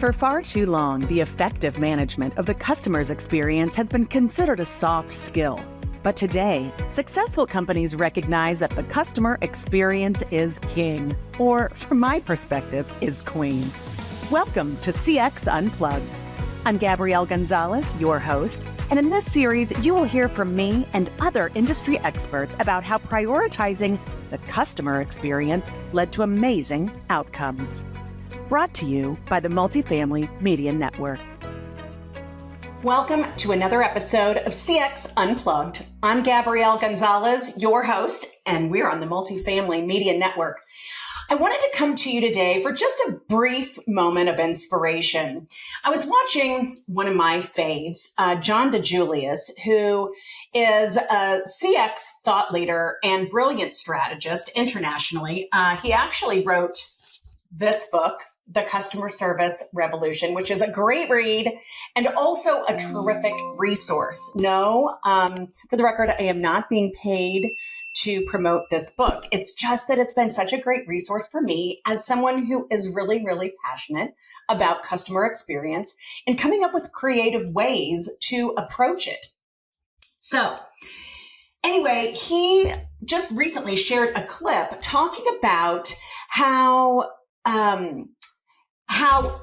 For far too long, the effective management of the customer's experience has been considered a soft skill. But today, successful companies recognize that the customer experience is king, or from my perspective, is queen. Welcome to CX Unplugged. I'm Gabrielle Gonzalez, your host, and in this series, you will hear from me and other industry experts about how prioritizing the customer experience led to amazing outcomes. Brought to you by the Multifamily Media Network. Welcome to another episode of CX Unplugged. I'm Gabrielle Gonzalez, your host, and we're on the Multifamily Media Network. I wanted to come to you today for just a brief moment of inspiration. I was watching one of my faves, John DeJulius, who is a CX thought leader and brilliant strategist internationally. He actually wrote this book, The Customer Service Revolution, which is a great read and also a terrific resource. No, for the record, I am not being paid to promote this book. It's just that it's been such a great resource for me as someone who is really, really passionate about customer experience and coming up with creative ways to approach it. So anyway, he just recently shared a clip talking about how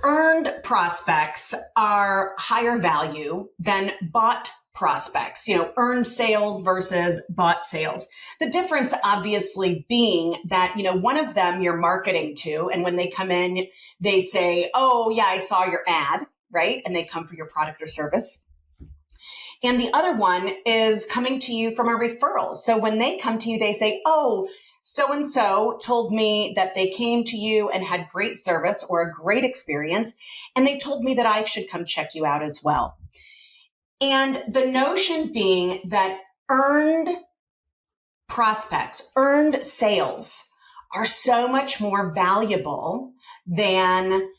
earned prospects are higher value than bought prospects, earned sales versus bought sales. The difference obviously being that, one of them you're marketing to, and when they come in, they say, oh yeah, I saw your ad, right? And they come for your product or service. And the other one is coming to you from a referral. So when they come to you, they say, oh, so-and-so told me that they came to you and had great service or a great experience. And they told me that I should come check you out as well. And the notion being that earned prospects, earned sales are so much more valuable than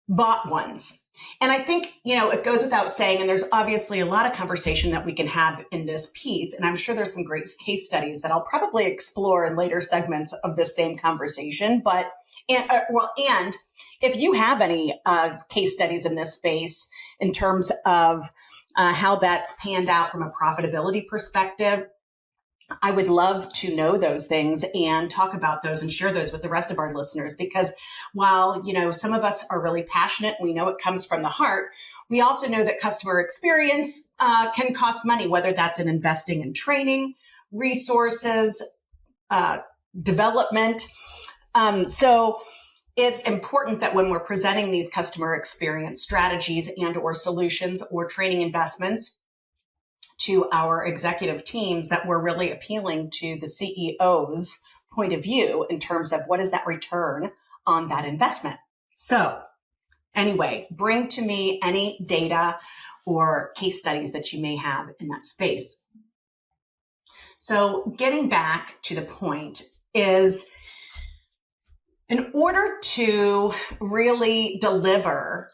bought ones. And I think, it goes without saying, and there's obviously a lot of conversation that we can have in this piece. And I'm sure there's some great case studies that I'll probably explore in later segments of this same conversation. And if you have any case studies in this space in terms of how that's panned out from a profitability perspective, I would love to know those things and talk about those and share those with the rest of our listeners, because while, some of us are really passionate, we know it comes from the heart. We also know that customer experience can cost money, whether that's in investing in training, resources, development. So it's important that when we're presenting these customer experience strategies and or solutions or training investments to our executive teams, that we're really appealing to the CEO's point of view in terms of what is that return on that investment. So anyway, bring to me any data or case studies that you may have in that space. So getting back to the point is, in order to really deliver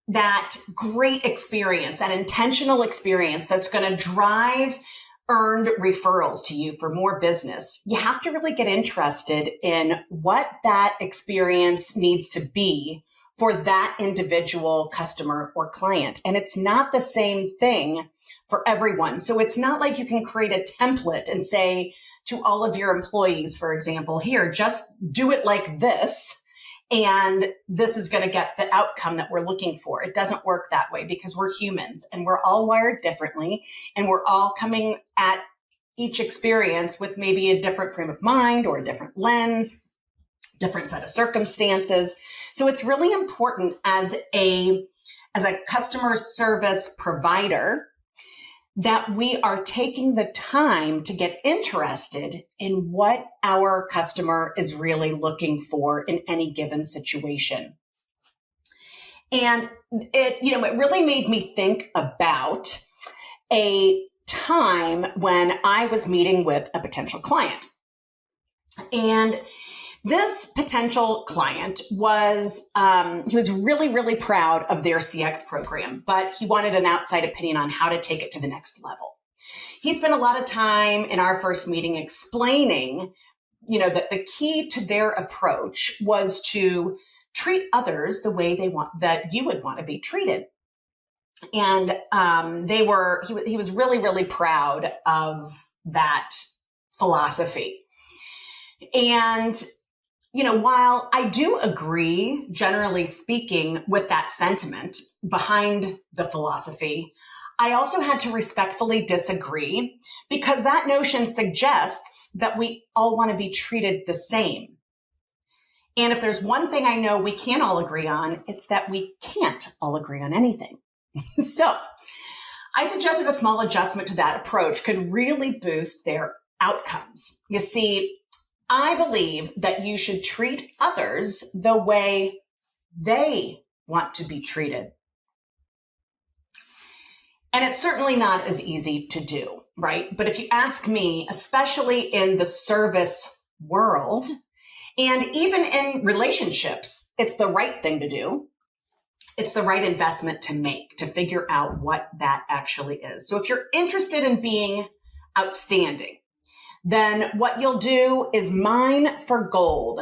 that great experience, that intentional experience that's going to drive earned referrals to you for more business, you have to really get interested in what that experience needs to be for that individual customer or client. And it's not the same thing for everyone. So it's not like you can create a template and say to all of your employees, for example, here, just do it like this, and this is going to get the outcome that we're looking for. It doesn't work that way because we're humans and we're all wired differently, and we're all coming at each experience with maybe a different frame of mind or a different lens, different set of circumstances. So it's really important as a customer service provider that we are taking the time to get interested in what our customer is really looking for in any given situation. And it really made me think about a time when I was meeting with a potential client. And this potential client was, he was really, really proud of their CX program, but he wanted an outside opinion on how to take it to the next level. He spent a lot of time in our first meeting explaining, that the key to their approach was to treat others the way that you would want to be treated. And he was really, really proud of that philosophy. And, while I do agree, generally speaking, with that sentiment behind the philosophy, I also had to respectfully disagree because that notion suggests that we all want to be treated the same. And if there's one thing I know we can all agree on, it's that we can't all agree on anything. So I suggested a small adjustment to that approach could really boost their outcomes. You see, I believe that you should treat others the way they want to be treated. And it's certainly not as easy to do, right? But if you ask me, especially in the service world, and even in relationships, it's the right thing to do. It's the right investment to make to figure out what that actually is. So if you're interested in being outstanding, then what you'll do is mine for gold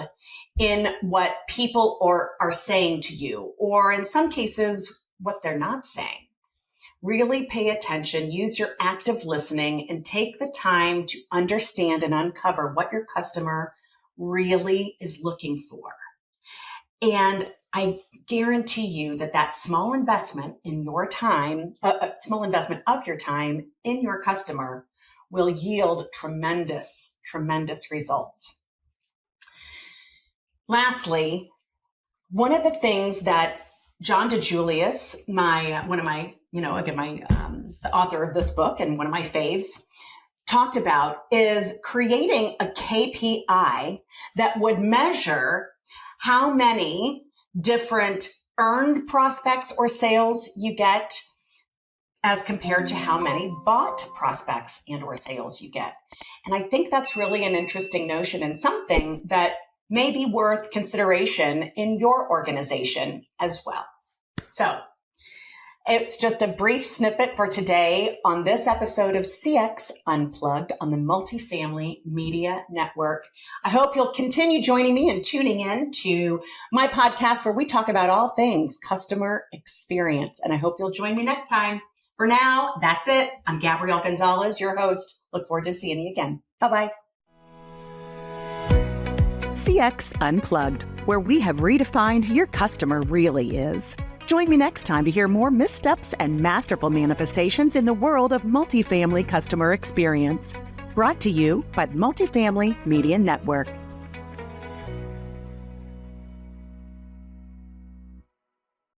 in what people are saying to you, or in some cases, what they're not saying. Really pay attention, use your active listening, and take the time to understand and uncover what your customer really is looking for. And I guarantee you that small investment in your time, small investment of your time in your customer will yield tremendous, tremendous results. Lastly, one of the things that John DeJulius, the author of this book and one of my faves, talked about is creating a KPI that would measure how many different earned prospects or sales you get as compared to how many bought prospects and or sales you get. And I think that's really an interesting notion and something that may be worth consideration in your organization as well. So it's just a brief snippet for today on this episode of CX Unplugged on the Multifamily Media Network. I hope you'll continue joining me and tuning in to my podcast where we talk about all things customer experience. And I hope you'll join me next time. For now, that's it. I'm Gabrielle Gonzalez, your host. Look forward to seeing you again. Bye-bye. CX Unplugged, where we have redefined who your customer really is. Join me next time to hear more missteps and masterful manifestations in the world of multifamily customer experience. Brought to you by the Multifamily Media Network.